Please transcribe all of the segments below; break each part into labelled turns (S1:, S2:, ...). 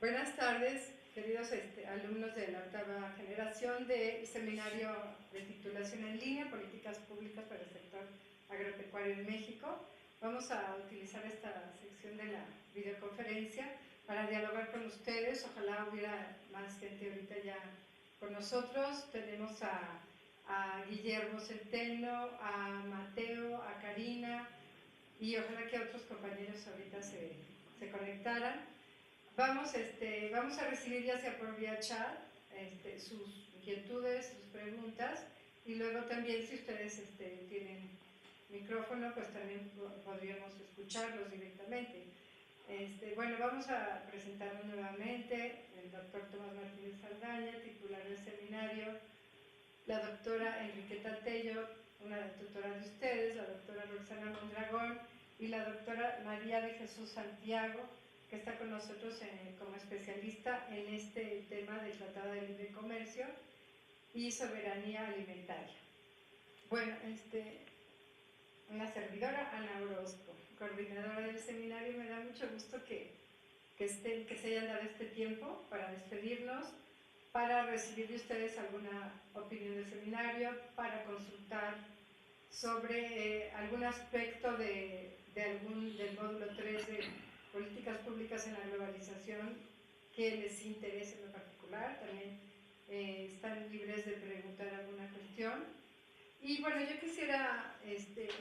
S1: Buenas tardes, queridos alumnos de la octava generación del Seminario de Titulación en Línea, Políticas Públicas para el Sector Agropecuario en México. Vamos a utilizar esta sección de la videoconferencia para dialogar con ustedes. Ojalá hubiera más gente ahorita ya con nosotros. Tenemos a Guillermo Centeno, a Mateo, a Karina y ojalá que otros compañeros ahorita se conectaran. Vamos a recibir ya sea por vía chat sus inquietudes, sus preguntas, y luego también si ustedes tienen micrófono, pues también podríamos escucharlos directamente. Bueno, vamos a presentarnos nuevamente: el doctor Tomás Martínez Saldaña, titular del seminario; la doctora Enriqueta Tello, una tutora de ustedes; la doctora Roxana Mondragón y la doctora María de Jesús Santiago, que está con nosotros como especialista en este tema del Tratado de Libre Comercio y Soberanía Alimentaria. Bueno, una servidora, Ana Orozco, coordinadora del seminario. Me da mucho gusto que se hayan dado este tiempo para despedirnos, para recibir de ustedes alguna opinión del seminario, para consultar sobre algún aspecto del módulo 3 de Políticas Públicas en la Globalización que les interese en lo particular. También están libres de preguntar alguna cuestión. Y bueno, yo quisiera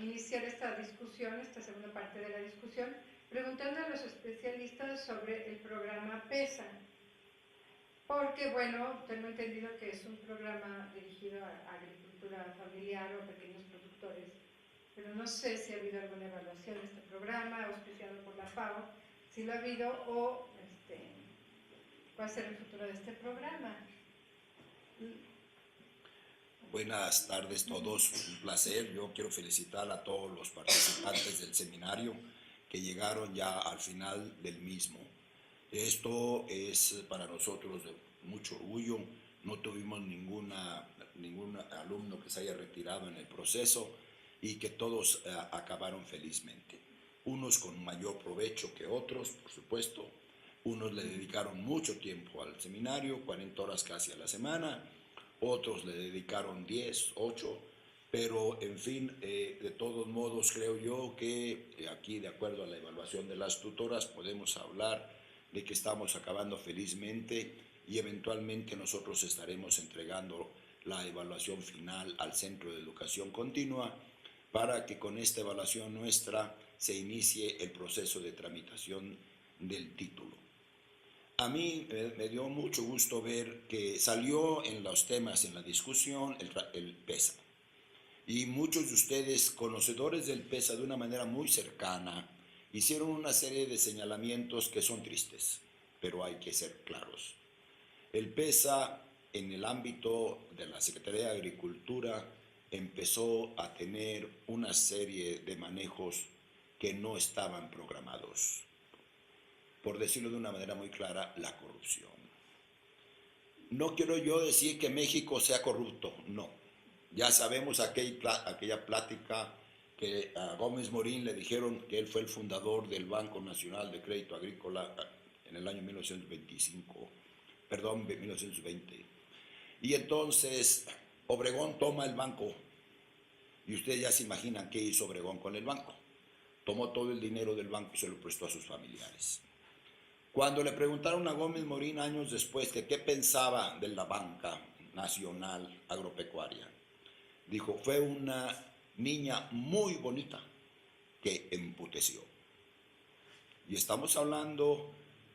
S1: iniciar esta discusión, esta segunda parte de la discusión, preguntando a los especialistas sobre el programa PESA, porque bueno, tengo entendido que es un programa dirigido a agricultura familiar o pequeños productores, pero no sé si ha habido alguna evaluación de este programa, auspiciado por la FAO, si lo ha habido, o cuál será el futuro de este programa.
S2: Buenas tardes todos, un placer. Yo quiero felicitar a todos los participantes del seminario que llegaron ya al final del mismo. Esto es para nosotros de mucho orgullo. No tuvimos ningún alumno que se haya retirado en el proceso y que todos acabaron felizmente. Unos con mayor provecho que otros, por supuesto. Unos le dedicaron mucho tiempo al seminario, 40 horas casi a la semana. Otros le dedicaron 10, 8, pero en fin, de todos modos creo yo que aquí, de acuerdo a la evaluación de las tutoras, podemos hablar de que estamos acabando felizmente y eventualmente nosotros estaremos entregando la evaluación final al Centro de Educación Continua para que con esta evaluación nuestra se inicie el proceso de tramitación del título. A mí me dio mucho gusto ver que salió en los temas, en la discusión, el PESA. Y muchos de ustedes, conocedores del PESA de una manera muy cercana, hicieron una serie de señalamientos que son tristes, pero hay que ser claros. El PESA, en el ámbito de la Secretaría de Agricultura, empezó a tener una serie de manejos que no estaban programados. Por decirlo de una manera muy clara, la corrupción. No quiero yo decir que México sea corrupto, no. Ya sabemos aquella plática que a Gómez Morín le dijeron que él fue el fundador del Banco Nacional de Crédito Agrícola en el año 1920. Y entonces Obregón toma el banco y ustedes ya se imaginan qué hizo Obregón con el banco. Tomó todo el dinero del banco y se lo prestó a sus familiares. Cuando le preguntaron a Gómez Morín años después que qué pensaba de la banca nacional agropecuaria, dijo: fue una niña muy bonita que emputeció. Y estamos hablando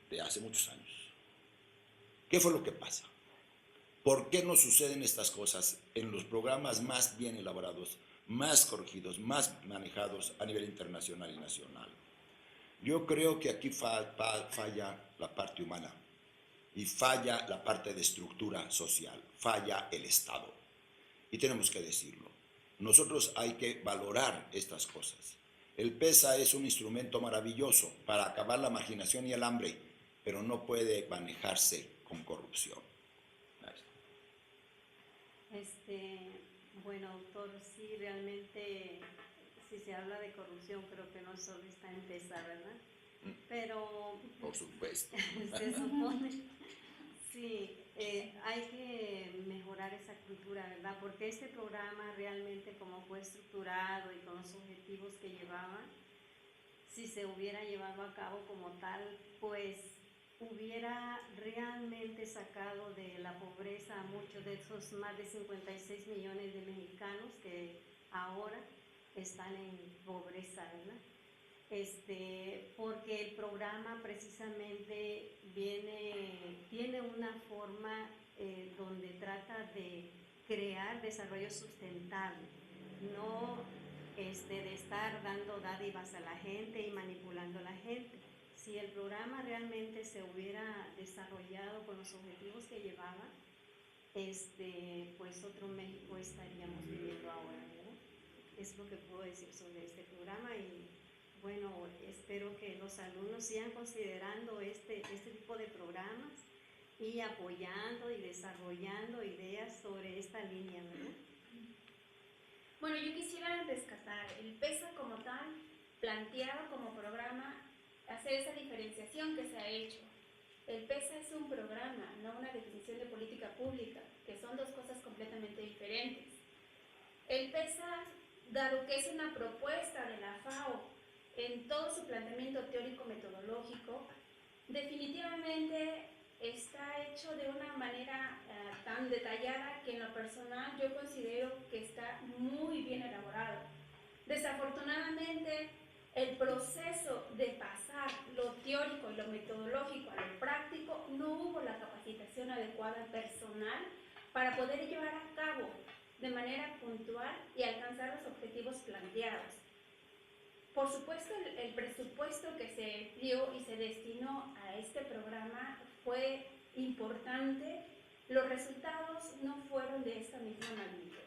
S2: de hace muchos años. ¿Qué fue lo que pasa? ¿Por qué no suceden estas cosas en los programas más bien elaborados, más corregidos, más manejados a nivel internacional y nacional? Yo creo que aquí falla la parte humana y falla la parte de estructura social, falla el Estado. Y tenemos que decirlo. Nosotros hay que valorar estas cosas. El PESA es un instrumento maravilloso para acabar la marginación y el hambre, pero no puede manejarse con corrupción.
S3: Bueno, doctor, sí, realmente, si se habla de corrupción, creo que no solo está en PESA, ¿verdad? Pero
S2: Por supuesto.
S3: se supone, sí, hay que mejorar esa cultura, ¿verdad? Porque este programa realmente como fue estructurado y con los objetivos que llevaba, si se hubiera llevado a cabo como tal, pues hubiera realmente sacado de la pobreza a muchos de esos más de 56 millones de mexicanos que ahora están en pobreza, ¿verdad? Porque el programa precisamente tiene una forma donde trata de crear desarrollo sustentable, no de estar dando dádivas a la gente y manipulando a la gente. Si el programa realmente se hubiera desarrollado con los objetivos que llevaba, pues otro México estaríamos viviendo ahora, ¿verdad? Es lo que puedo decir sobre este programa y bueno, espero que los alumnos sigan considerando este tipo de programas y apoyando y desarrollando ideas sobre esta línea, ¿verdad?
S4: Bueno, yo quisiera rescatar el PESA como tal, planteado como programa, hacer esa diferenciación que se ha hecho. El PESA es un programa, no una definición de política pública, que son dos cosas completamente diferentes. El PESA, dado que es una propuesta de la FAO, en todo su planteamiento teórico-metodológico, definitivamente está hecho de una manera tan detallada que en lo personal yo considero que está muy bien elaborado. Desafortunadamente, el proceso de pasar lo teórico y lo metodológico a lo práctico, no hubo la capacitación adecuada personal para poder llevar a cabo de manera puntual y alcanzar los objetivos planteados. Por supuesto, el presupuesto que se dio y se destinó a este programa fue importante. Los resultados no fueron de esta misma magnitud.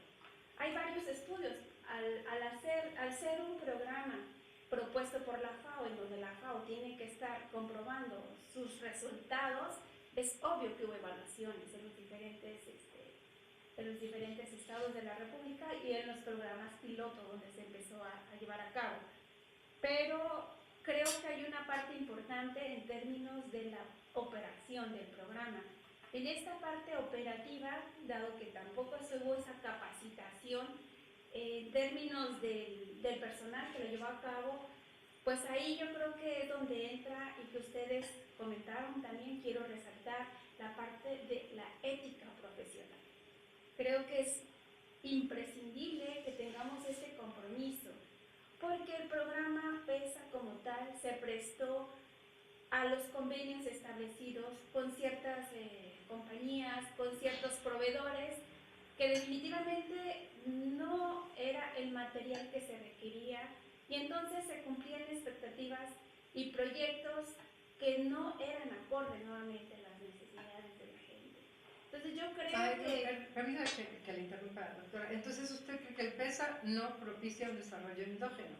S4: Hay varios estudios. Al ser un programa propuesto por la FAO, en donde la FAO tiene que estar comprobando sus resultados, es obvio que hubo evaluaciones en los diferentes estados de la República y en los programas piloto donde se empezó a llevar a cabo. Pero creo que hay una parte importante en términos de la operación del programa. En esta parte operativa, dado que tampoco se hubo esa capacitación en términos del personal que lo llevó a cabo, pues ahí yo creo que es donde entra, y que ustedes comentaron también, quiero resaltar la parte de la ética profesional. Creo que es imprescindible que tengamos ese compromiso, porque el programa PESA como tal se prestó a los convenios establecidos con ciertas compañías, con ciertos proveedores, que definitivamente no era el material que se requería, y entonces se cumplían expectativas y proyectos que no eran acorde nuevamente a las necesidades de la gente. Entonces yo creo que...
S1: Permítame que le interrumpa, doctora. Entonces, ¿usted cree que el PESA no propicia un desarrollo endógeno?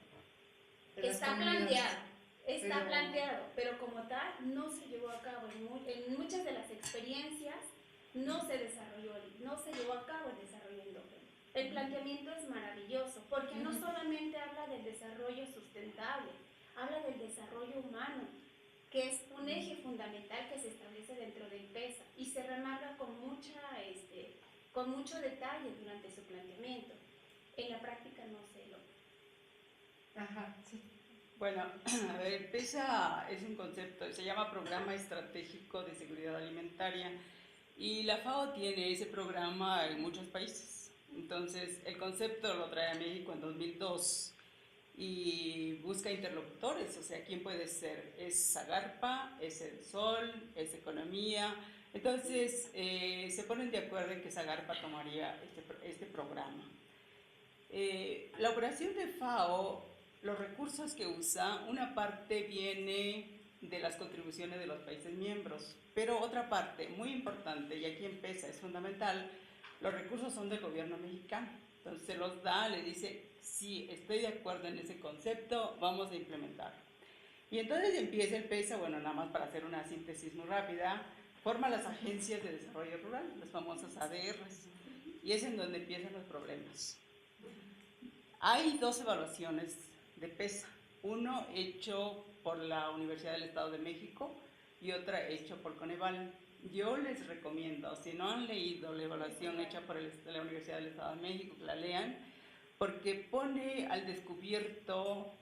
S4: Está planteado, pero como tal no se llevó a cabo. En muchas de las experiencias no se llevó a cabo el desarrollo endógeno. El planteamiento es maravilloso, porque no solamente habla del desarrollo sustentable, habla del desarrollo humano, que es un eje fundamental que se establece dentro del PESA y se remarca con mucho detalle durante su planteamiento. En la práctica no se logra.
S1: Ajá, sí.
S5: Bueno, a ver, PESA es un concepto, se llama Programa Estratégico de Seguridad Alimentaria, y la FAO tiene ese programa en muchos países. Entonces, el concepto lo trae a México en 2002 y busca interlocutores, o sea, ¿quién puede ser? Es Zagarpa, es el Sol, es Economía. Entonces, se ponen de acuerdo en que Zagarpa tomaría este programa. La operación de FAO, los recursos que usa, una parte viene de las contribuciones de los países miembros, pero otra parte muy importante, y aquí en PESA es fundamental, los recursos son del gobierno mexicano. Entonces se los da, le dice, sí, estoy de acuerdo en ese concepto, vamos a implementarlo. Y entonces empieza el PESA, bueno, nada más para hacer una síntesis muy rápida, forma las agencias de desarrollo rural, las famosas ADRs, y es en donde empiezan los problemas. Hay dos evaluaciones de PESA, uno hecho por la Universidad del Estado de México y otra hecha por Coneval. Yo les recomiendo, si no han leído la evaluación hecha por la Universidad del Estado de México, que la lean, porque pone al descubierto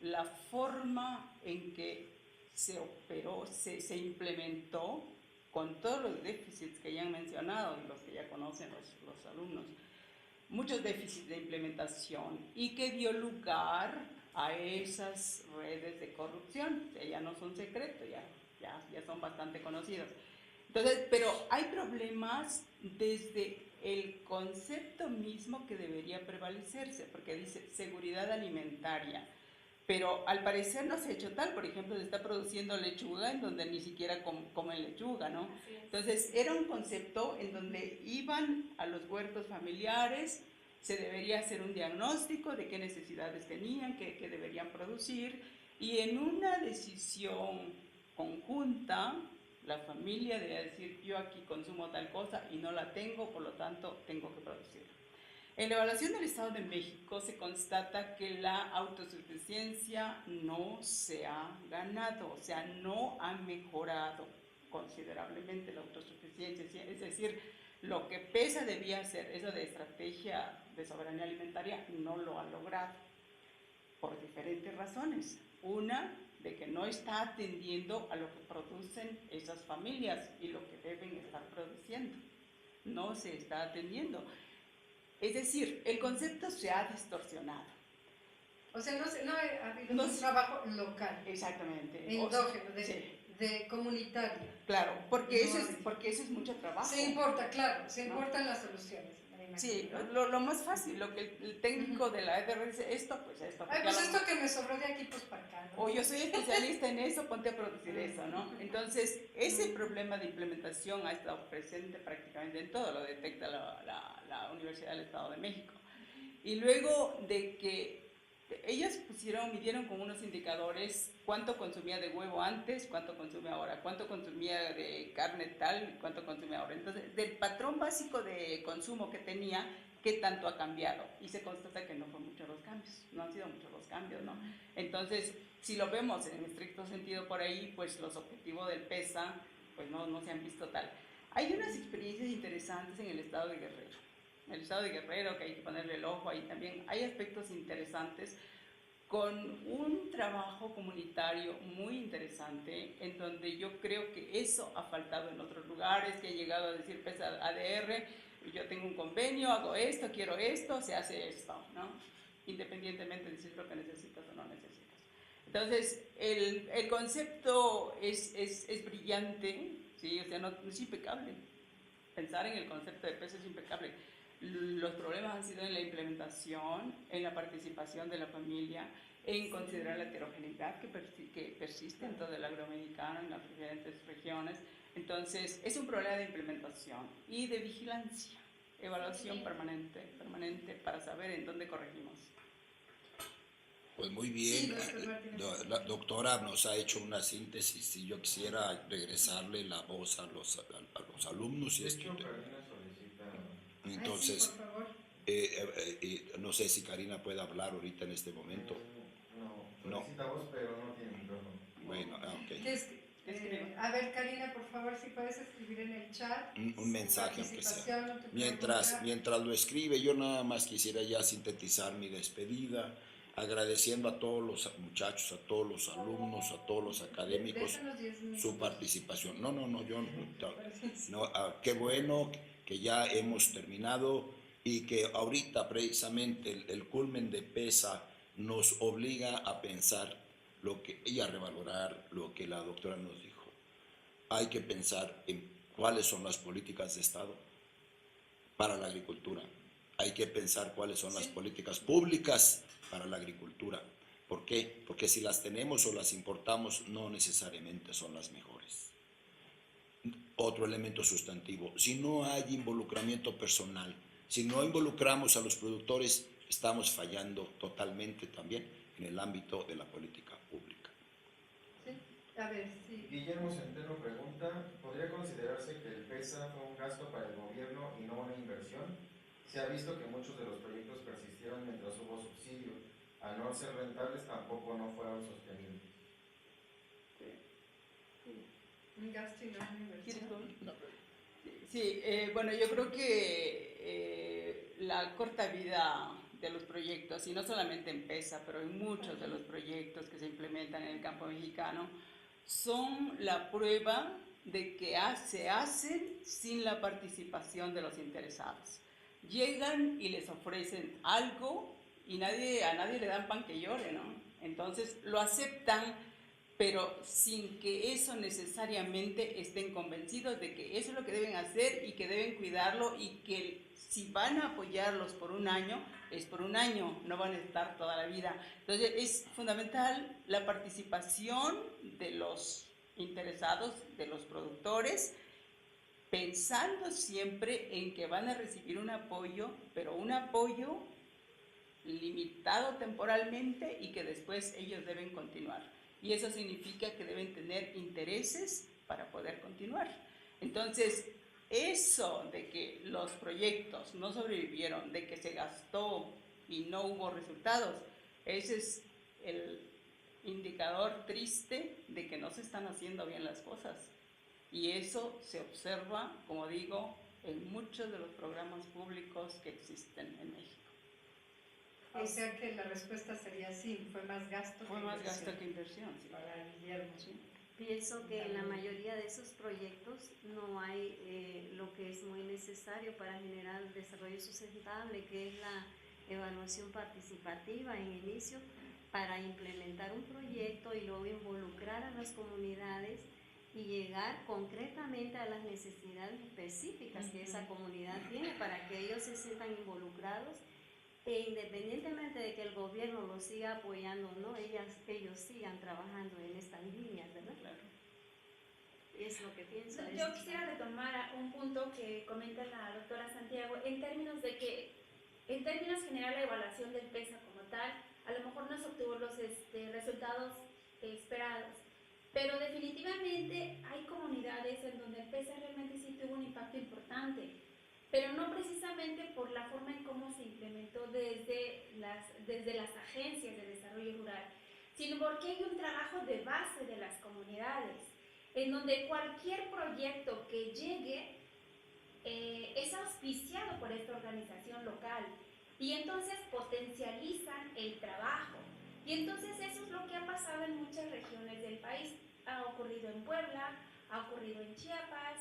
S5: la forma en que se operó, se implementó con todos los déficits que ya han mencionado y los que ya conocen los alumnos, muchos déficits de implementación, y que dio lugar a esas redes de corrupción, que ya no son secretos, ya son bastante conocidos. Entonces, pero hay problemas desde el concepto mismo que debería prevalecerse, porque dice seguridad alimentaria, pero al parecer no se ha hecho tal. Por ejemplo, se está produciendo lechuga en donde ni siquiera comen lechuga, ¿no? Entonces, era un concepto en donde iban a los huertos familiares, se debería hacer un diagnóstico de qué necesidades tenían, qué deberían producir, y en una decisión conjunta, la familia debía decir, yo aquí consumo tal cosa y no la tengo, por lo tanto tengo que producir. En la evaluación del Estado de México se constata que la autosuficiencia no se ha ganado, o sea, no ha mejorado considerablemente la autosuficiencia, es decir, lo que PESA debía hacer, eso de estrategia de soberanía alimentaria, no lo ha logrado, por diferentes razones. Una, de que no está atendiendo a lo que producen esas familias y lo que deben estar produciendo. No se está atendiendo. Es decir, el concepto se ha distorsionado.
S1: O sea, no ha habido un trabajo local.
S5: Exactamente.
S1: Endógeno,
S5: sí.
S1: de comunitario.
S5: Claro, porque eso es mucho trabajo.
S1: Se importa, claro, se importan las soluciones.
S5: Sí, lo más fácil, lo que el técnico de la EDR dice, esto, pues esto.
S1: Ay, pues esto que me sobró de aquí, pues para acá, ¿no?
S5: O yo soy especialista en eso, ponte a producir eso, ¿no? Entonces, ese problema de implementación ha estado presente prácticamente en todo, lo detecta la Universidad del Estado de México. Y luego de que ellos midieron con unos indicadores cuánto consumía de huevo antes, cuánto consume ahora, cuánto consumía de carne tal, cuánto consume ahora. Entonces, del patrón básico de consumo que tenía, qué tanto ha cambiado. Y se constata que no fueron muchos los cambios, no han sido muchos los cambios, ¿no? Entonces, si lo vemos en estricto sentido por ahí, pues los objetivos del PESA, pues no se han visto tal. Hay unas experiencias interesantes en el estado de Guerrero. En el estado de Guerrero, que hay que ponerle el ojo ahí también, hay aspectos interesantes con un trabajo comunitario muy interesante, en donde yo creo que eso ha faltado en otros lugares, que he llegado a decir, PESA ADR, yo tengo un convenio, hago esto, quiero esto, se hace esto, ¿no? Independientemente de si es lo que necesitas o no necesitas. Entonces, el concepto es brillante, ¿sí? O sea, no es impecable. Pensar en el concepto de PESA es impecable. Los problemas han sido en la implementación, en la participación de la familia, en considerar la heterogeneidad que persiste en todo el agroamericano, en las diferentes regiones. Entonces, es un problema de implementación y de vigilancia, evaluación permanente para saber en dónde corregimos.
S2: Pues muy bien,
S1: Sí,
S2: la doctora nos ha hecho una síntesis y yo quisiera regresarle la voz a los alumnos. Y entonces,
S1: sí, por favor.
S2: no sé si Karina puede hablar ahorita en este momento.
S6: No, solicita voz, pero no tiene micrófono.
S2: Bueno, ok.
S1: A ver, Karina, por favor, si puedes escribir en el chat.
S2: Un mensaje, aunque sea.
S1: Mientras
S2: Mientras lo escribe, yo nada más quisiera ya sintetizar mi despedida, agradeciendo a todos los muchachos, a todos los alumnos, a todos los académicos su participación. Qué bueno que ya hemos terminado y que ahorita precisamente el culmen de PESA nos obliga a pensar a revalorar lo que la doctora nos dijo. Hay que pensar en cuáles son las políticas de Estado para la agricultura. Hay que pensar cuáles son las políticas públicas para la agricultura. ¿Por qué? Porque si las tenemos o las importamos, no necesariamente son las mejores. Otro elemento sustantivo, si no hay involucramiento personal, si no involucramos a los productores, estamos fallando totalmente también en el ámbito de la política pública.
S1: Sí, a ver, sí.
S6: Guillermo Centeno pregunta, ¿podría considerarse que el PESA fue un gasto para el gobierno y no una inversión? Se ha visto que muchos de los proyectos persistieron mientras hubo subsidio. al no ser rentables tampoco no fueron sostenibles.
S1: Un gasto y no una
S5: ¿Quieres
S1: inversión.
S5: con- Sí, bueno, yo creo que la corta vida de los proyectos, y no solamente en PESA, pero en muchos de los proyectos que se implementan en el campo mexicano, son la prueba de que se hacen sin la participación de los interesados. Llegan y les ofrecen algo y a nadie le dan pan que llore, ¿no? Entonces lo aceptan, pero sin que eso necesariamente estén convencidos de que eso es lo que deben hacer y que deben cuidarlo, y que si van a apoyarlos por un año, es por un año, no van a estar toda la vida. Entonces es fundamental la participación de los interesados, de los productores, pensando siempre en que van a recibir un apoyo, pero un apoyo limitado temporalmente y que después ellos deben continuar. Y eso significa que deben tener intereses para poder continuar. Entonces, eso de que los proyectos no sobrevivieron, de que se gastó y no hubo resultados, ese es el indicador triste de que no se están haciendo bien las cosas. Y eso se observa, como digo, en muchos de los programas públicos que existen en México.
S1: O sea que la respuesta sería sí, fue más gasto
S5: Fue
S1: que
S5: más
S1: inversión.
S5: gasto que inversión. Sí.
S1: Para Guillermo.
S5: Sí.
S3: Pienso que en la mayoría de esos proyectos no hay lo que es muy necesario para generar el desarrollo sustentable, que es la evaluación participativa en inicio, para implementar un proyecto y luego involucrar a las comunidades y llegar concretamente a las necesidades específicas que esa comunidad tiene, para que ellos se sientan involucrados, e independientemente de que el gobierno los siga apoyando o no, ellos sigan trabajando en estas líneas, ¿verdad?
S5: Claro.
S3: Es lo que pienso.
S4: Yo quisiera retomar un punto que comenta la doctora Santiago, en términos de que, en términos general, la evaluación del PESA como tal, a lo mejor no se obtuvo los resultados esperados, pero definitivamente hay comunidades en donde el PESA realmente sí tuvo un impacto importante, pero no precisamente por la forma en cómo se implementó desde las agencias de desarrollo rural, sino porque hay un trabajo de base de las comunidades, en donde cualquier proyecto que llegue es auspiciado por esta organización local, y entonces potencializan el trabajo. Y entonces eso es lo que ha pasado en muchas regiones del país. Ha ocurrido en Puebla, ha ocurrido en Chiapas,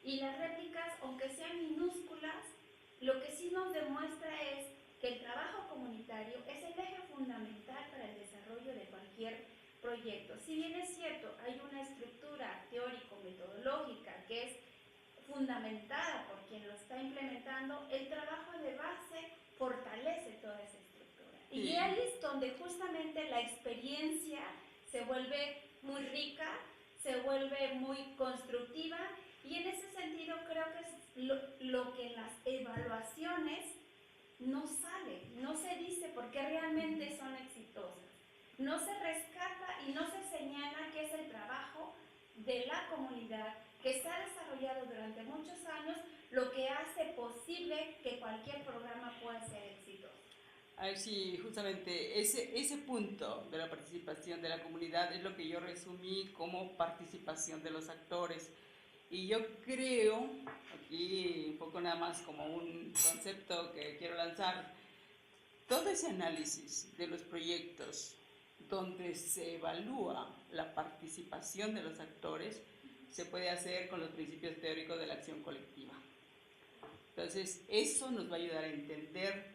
S4: y las réplicas, aunque sean minúsculas, lo que sí nos demuestra es que el trabajo comunitario es el eje fundamental para el desarrollo de cualquier proyecto. Si bien es cierto, hay una estructura teórico-metodológica que es fundamentada por quien lo está implementando, el trabajo de base fortalece toda esa estructura. Y
S5: Sí.
S4: ahí es donde justamente la experiencia se vuelve muy rica, se vuelve muy constructiva, y en ese sentido creo que es lo que en las evaluaciones no sale, no se dice por qué realmente son exitosas. No se rescata y no se señala que es el trabajo de la comunidad que se ha desarrollado durante muchos años lo que hace posible que cualquier programa pueda ser exitoso.
S5: A ver, sí, justamente ese punto de la participación de la comunidad es lo que yo resumí como participación de los actores. Y yo creo, aquí un poco nada más como un concepto que quiero lanzar, todo ese análisis de los proyectos donde se evalúa la participación de los actores se puede hacer con los principios teóricos de la acción colectiva. Entonces, eso nos va a ayudar a entender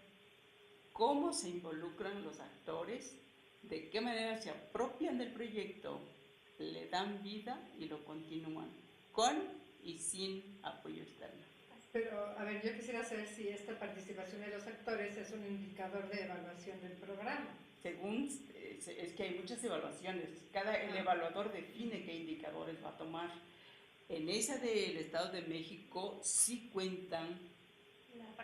S5: cómo se involucran los actores, de qué manera se apropian del proyecto, le dan vida y lo continúan, con y sin apoyo externo.
S1: Pero, a ver, yo quisiera saber si esta participación de los actores es un indicador de evaluación del programa.
S5: Según, es que hay muchas evaluaciones, el evaluador define qué indicadores va a tomar. En esa del Estado de México sí cuentan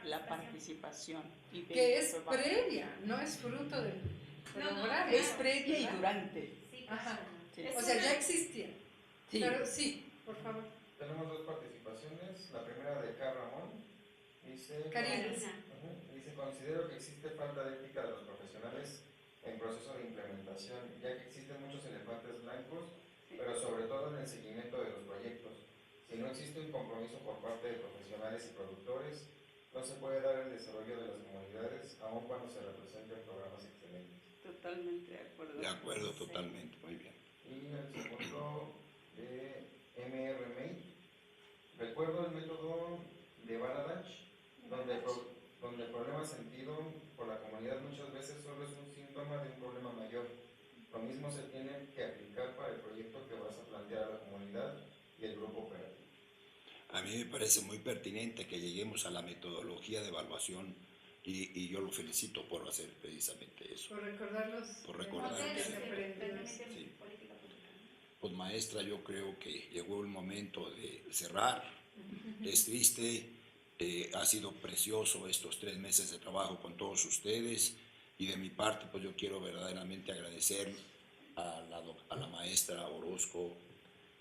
S5: la participación. Y
S1: Que es previa, no es fruto del programa.
S5: Es previa y
S1: ¿verdad?
S5: durante.
S4: Sí,
S1: Ajá.
S5: Sí.
S1: O sea, ya existía.
S5: Sí.
S1: Pero sí, por favor.
S6: Tenemos dos participaciones. La primera de K. Ramón. Dice,
S1: Karina.
S6: Dice, considero que existe falta de ética de los profesionales en proceso de implementación, ya que existen muchos elefantes blancos,
S5: Sí.
S6: pero sobre todo en el seguimiento de los proyectos. Si no existe un compromiso por parte de profesionales y productores, no se puede dar el desarrollo de las comunidades, aun cuando se representen programas excelentes.
S5: Totalmente de acuerdo.
S2: De acuerdo,
S3: Sí.
S2: totalmente, muy bien.
S6: Y el segundo de MRMate, recuerdo el método de Baradach, donde el problema sentido por la comunidad muchas veces solo es un síntoma de un problema mayor. Lo mismo se tiene que aplicar para el proyecto que vas a plantear a la comunidad y el grupo operativo.
S2: A mí me parece muy pertinente que lleguemos a la metodología de evaluación y yo lo felicito por hacer precisamente eso.
S1: Por recordar los
S2: Por recordar
S1: modelos
S2: que-
S1: que aprendimos.
S2: Sí.
S4: política pública.
S2: Pues maestra, yo creo que llegó el momento de cerrar. Es triste, ha sido precioso estos 3 meses de trabajo con todos ustedes y de mi parte pues yo quiero verdaderamente agradecer a la maestra Orozco,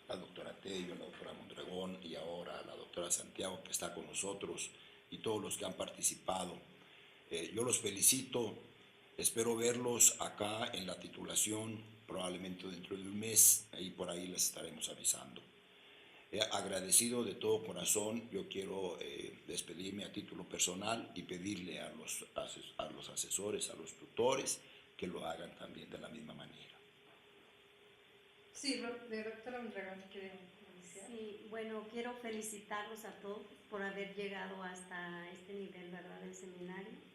S2: a la doctora Tello, a la doctora Mondragón y ahora a la doctora Santiago que está con nosotros y todos los que han participado. Yo los felicito, espero verlos acá en la titulación probablemente dentro de un mes, ahí por ahí les estaremos avisando. Agradecido de todo corazón, yo quiero despedirme a título personal y pedirle a los asesores, a los tutores, que lo hagan también de la misma manera.
S1: Sí, de doctora Mondragón, ¿quiere iniciar?
S3: Sí, bueno, quiero felicitarlos a todos por haber llegado hasta este nivel, ¿verdad?, del seminario.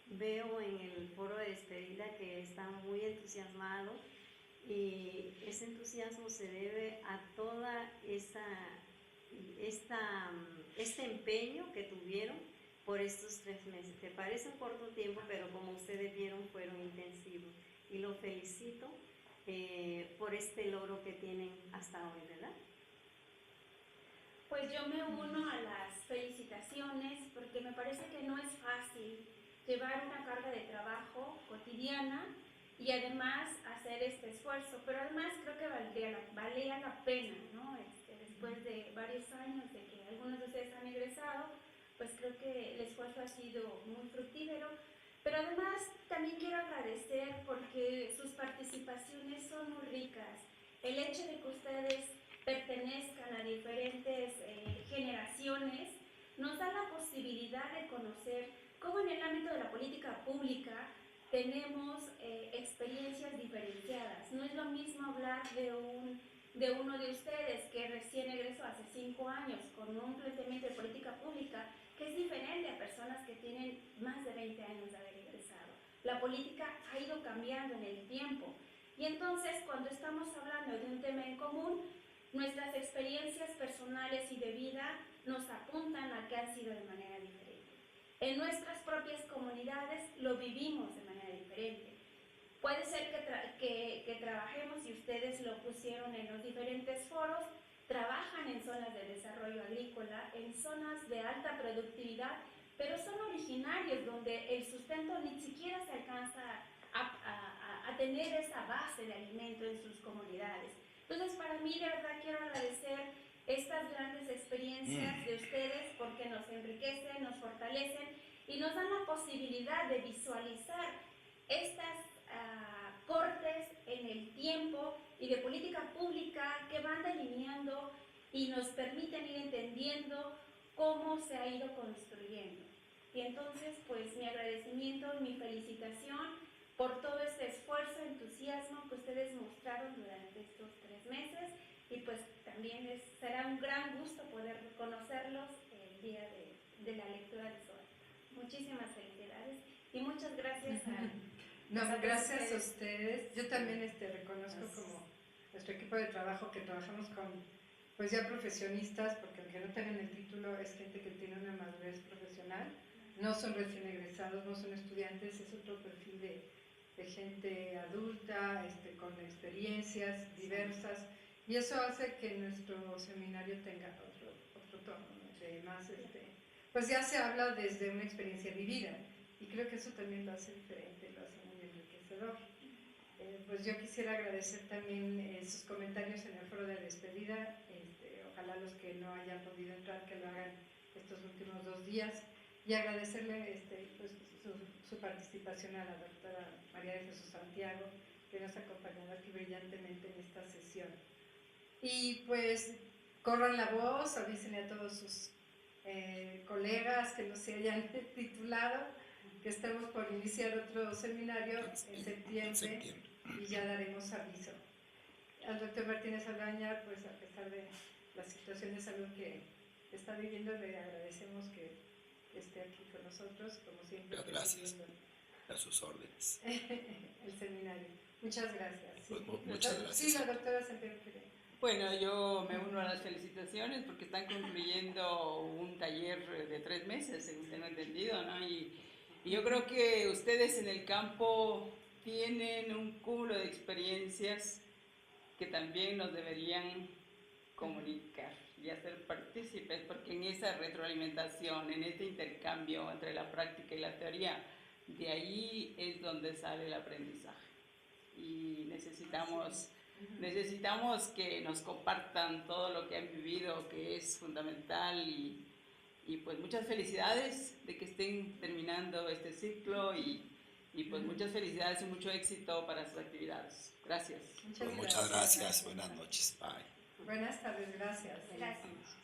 S3: Veo en el foro de despedida que están muy entusiasmados y ese entusiasmo se debe a toda este empeño que tuvieron por estos 3 meses, que parece un corto tiempo, pero como ustedes vieron fueron intensivos. Y los felicito por este logro que tienen hasta hoy, ¿verdad?
S4: Pues yo me uno a las felicitaciones porque me parece que no es fácil llevar una carga de trabajo cotidiana y además hacer este esfuerzo, pero además creo que valía la pena, ¿no? Después de varios años de que algunos de ustedes han egresado, pues creo que el esfuerzo ha sido muy fructífero, pero además también quiero agradecer porque sus participaciones son muy ricas. El hecho de que ustedes pertenezcan a diferentes generaciones nos da la posibilidad de conocer cómo en el ámbito de la política pública tenemos experiencias diferenciadas. No es lo mismo hablar de uno de ustedes que recién egresó hace 5 años con un planteamiento de política pública que es diferente a personas que tienen más de 20 años de haber egresado. La política ha ido cambiando en el tiempo y entonces cuando estamos hablando de un tema en común, nuestras experiencias personales y de vida nos apuntan a que han sido de manera diferente. En nuestras propias comunidades lo vivimos de manera diferente. Puede ser que trabajemos, y ustedes lo pusieron en los diferentes foros, trabajan en zonas de desarrollo agrícola, en zonas de alta productividad, pero son originarios donde el sustento ni siquiera se alcanza a tener esa base de alimento en sus comunidades. Entonces, para mí, de verdad, quiero agradecer estas grandes experiencias de ustedes porque nos enriquecen, nos fortalecen y nos dan la posibilidad de visualizar estas cortes en el tiempo y de política pública que van delineando y nos permiten ir entendiendo cómo se ha ido construyendo. Y entonces, pues, mi agradecimiento, mi felicitación por todo este esfuerzo, entusiasmo que ustedes mostraron durante estos 3 meses y pues también será un gran gusto poder conocerlos el día de la lectura de su acta. Muchísimas felicidades y muchas gracias a...
S1: No,
S4: Pues,
S1: gracias a ustedes. Yo también reconozco como nuestro equipo de trabajo que trabajamos con pues ya profesionistas, porque aunque no tengan el título es gente que tiene una madurez profesional, no son recién egresados, no son estudiantes, es otro perfil de gente adulta, con experiencias diversas, y eso hace que nuestro seminario tenga otro tono, ¿no? De más, pues ya se habla desde una experiencia vivida, y creo que eso también lo hace diferente, lo hace muy enriquecedor. Pues yo quisiera agradecer también sus comentarios en el foro de despedida, ojalá los que no hayan podido entrar que lo hagan estos últimos 2 días. y agradecerle pues, su participación a la doctora María de Jesús Santiago, que nos ha acompañado aquí brillantemente en esta sesión. Y pues corran la voz, avísenle a todos sus colegas que no se hayan titulado, que estamos por iniciar otro seminario en septiembre y ya daremos aviso. Al doctor Martínez Aldaña, pues a pesar de la situación de salud que está viviendo, le agradecemos que esté aquí con nosotros, como siempre.
S2: Gracias. A sus órdenes.
S1: El seminario. Muchas gracias. Sí.
S2: Muchas gracias.
S1: Sí, la doctora Santiago quiere.
S5: Bueno, yo me uno a las felicitaciones porque están concluyendo un taller de 3 meses, según tengo entendido, ¿no? Y yo creo que ustedes en el campo tienen un cúmulo de experiencias que también nos deberían comunicar y hacer partícipes, porque en esa retroalimentación, en este intercambio entre la práctica y la teoría, de ahí es donde sale el aprendizaje. Y necesitamos que nos compartan todo lo que han vivido, que es fundamental, y pues muchas felicidades de que estén terminando este ciclo y pues muchas felicidades y mucho éxito para sus actividades. Gracias.
S2: Muchas gracias. Buenas noches. Bye.
S1: Buenas tardes, gracias.
S4: Gracias.